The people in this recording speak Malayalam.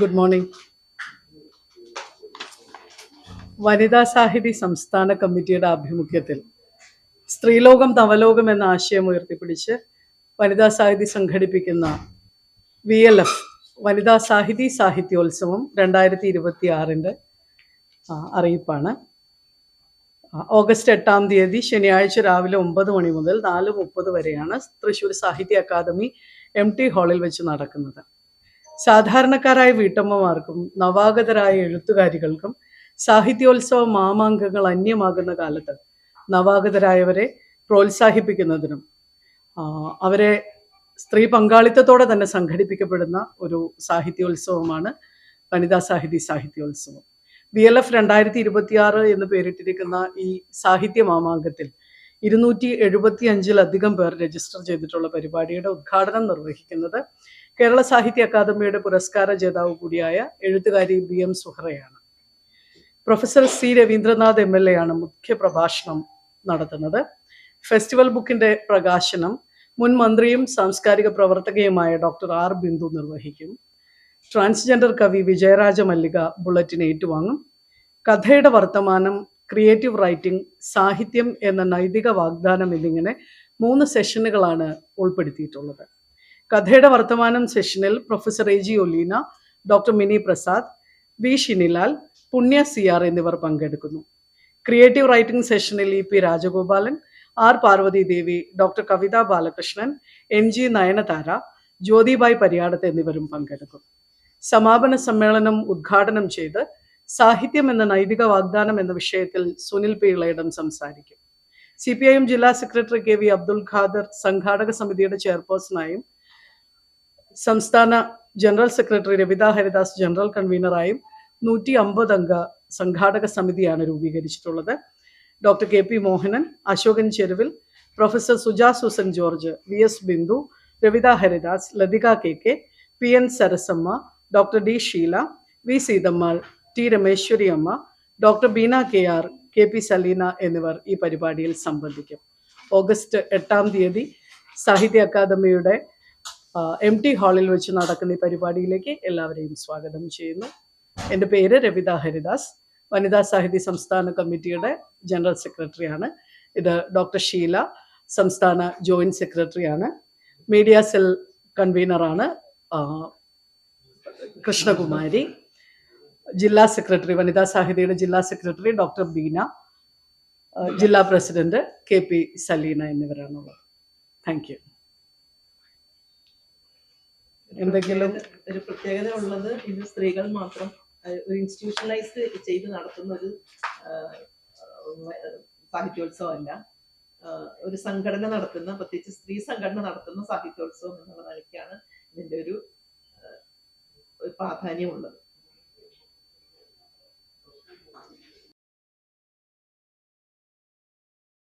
Good morning. വനിതാ സാഹിതി സംസ്ഥാന കമ്മിറ്റിയുടെ ആഭിമുഖ്യത്തിൽ സ്ത്രീലോകം നവലോകം എന്ന ആശയം ഉയർത്തിപ്പിടിച്ച് വനിതാ സാഹിതി സംഘടിപ്പിക്കുന്ന VLF വനിതാ സാഹിതി സാഹിത്യോത്സവം 2026 അറിയിപ്പാണ്. ഓഗസ്റ്റ് 8 ശനിയാഴ്ച രാവിലെ 9 മണി മുതൽ 4:30 വരെയാണ് തൃശ്ശൂർ സാഹിത്യ അക്കാദമി MT ഹാളിൽ വെച്ച് നടക്കുന്നത്. സാധാരണക്കാരായ വീട്ടമ്മമാർക്കും നവാഗതരായ എഴുത്തുകാരികൾക്കും സാഹിത്യോത്സവ മാമാങ്കങ്ങൾ അന്യമാകുന്ന കാലത്ത് നവാഗതരായവരെ പ്രോത്സാഹിപ്പിക്കുന്നതിനും അവരെ സ്ത്രീ പങ്കാളിത്തത്തോടെ തന്നെ സംഘടിപ്പിക്കപ്പെടുന്ന ഒരു സാഹിത്യോത്സവമാണ് വനിതാ സാഹിതി സാഹിത്യോത്സവം. VLF 2026 എന്ന് പേരിട്ടിരിക്കുന്ന ഈ സാഹിത്യ മാമാങ്കത്തിൽ 275-ലധികം പേർ രജിസ്റ്റർ ചെയ്തിട്ടുള്ള പരിപാടിയുടെ ഉദ്ഘാടനം നിർവഹിക്കുന്നത് കേരള സാഹിത്യ അക്കാദമിയുടെ പുരസ്കാര ജേതാവ് കൂടിയായ എഴുത്തുകാരി BM സുഹറയാണ്. പ്രൊഫസർ C രവീന്ദ്രനാഥ് MLA ആണ് മുഖ്യ പ്രഭാഷണം നടത്തുന്നത്. ഫെസ്റ്റിവൽ ബുക്കിന്റെ പ്രകാശനം മുൻ മന്ത്രിയും സാംസ്കാരിക പ്രവർത്തകയുമായ ഡോക്ടർ R ബിന്ദു നിർവഹിക്കും. ട്രാൻസ്ജെൻഡർ കവി വിജയരാജ മല്ലിക ബുള്ളറ്റിൻ ഏറ്റുവാങ്ങും. കഥയുടെ വർത്തമാനം, ക്രിയേറ്റീവ് റൈറ്റിംഗ്, സാഹിത്യം എന്ന നൈതിക വാഗ്ദാനം എന്നിങ്ങനെ 3 സെഷനുകളാണ് ഉൾപ്പെടുത്തിയിട്ടുള്ളത്. കഥയുടെ വർത്തമാനം സെഷനിൽ professor AG Oleena, doctor mini Prasad, V Shinilal, പുണ്യ CR എന്നിവർ പങ്കെടുക്കുന്നു. ക്രിയേറ്റീവ് റൈറ്റിംഗ് സെഷനിൽ EP രാജഗോപാലൻ, R പാർവതി ദേവി, ഡോക്ടർ കവിത ബാലകൃഷ്ണൻ, NG നയനതാര, ജ്യോതിബായ് പരിയാടത്ത് എന്നിവരും പങ്കെടുക്കും. സമാപന സമ്മേളനം ഉദ്ഘാടനം ചെയ്ത് സാഹിത്യം എന്ന നൈതിക വാഗ്ദാനം എന്ന വിഷയത്തിൽ സുനിൽ P ഇളയിടം സംസാരിക്കും. CPIM ജില്ലാ സെക്രട്ടറി KV അബ്ദുൽ ഖാദർ സംഘാടക സമിതിയുടെ ചെയർപേഴ്സണായും സംസ്ഥാന general secretary Ravitha Haridas general കൺവീനറായും 150 അംഗ സംഘാടക സമിതിയാണ് രൂപീകരിച്ചിട്ടുള്ളത്. Doctor KP Mohanan, Ashokan Cheruvil, professor Suja Susan George, VS Bindu, Ravitha Haridas, Lathika KK, PN Sarasamma, doctor D Sheela, V Seethammal, T Rameshwari Amma, doctor Beena KR, KP Salina എന്നിവർ ഈ പരിപാടിയിൽ സംബന്ധിക്കും. ഓഗസ്റ്റ് 8 സാഹിത്യ അക്കാദമിയുടെ MT ഹാളിൽ വെച്ച് നടക്കുന്ന ഈ പരിപാടിയിലേക്ക് എല്ലാവരെയും സ്വാഗതം ചെയ്യുന്നു. എൻ്റെ പേര് രവിത ഹരിദാസ്, വനിതാ സാഹിതി സംസ്ഥാന കമ്മിറ്റിയുടെ ജനറൽ സെക്രട്ടറിയാണ്. ഇത് ഡോക്ടർ ഷീല സംസ്ഥാന ജോയിന്റ് സെക്രട്ടറിയാണ്. മീഡിയ സെൽ കൺവീനറാണ് കൃഷ്ണകുമാരി. ജില്ലാ സെക്രട്ടറി, വനിതാ സാഹിതിയുടെ ജില്ലാ സെക്രട്ടറി ഡോക്ടർ ബീന, ജില്ലാ പ്രസിഡന്റ് KP സലീന എന്നിവരാണുള്ളത്. Thank you. എന്തെങ്കിലും ഒരു പ്രത്യേകത ഉള്ളത് ഇത് സ്ത്രീകൾ മാത്രം ഒരു ഇൻസ്റ്റിറ്റ്യൂഷണലൈസ് ചെയ്ത് നടത്തുന്ന ഒരു സാഹിത്യോത്സവമല്ല, ഒരു സംഘടന നടത്തുന്ന, പ്രത്യേകിച്ച് സ്ത്രീ സംഘടന നടത്തുന്ന സാഹിത്യോത്സവം എന്നുള്ള നിലയ്ക്കാണ് ഇതിൻ്റെ ഒരു പ്രാധാന്യമുള്ളത്.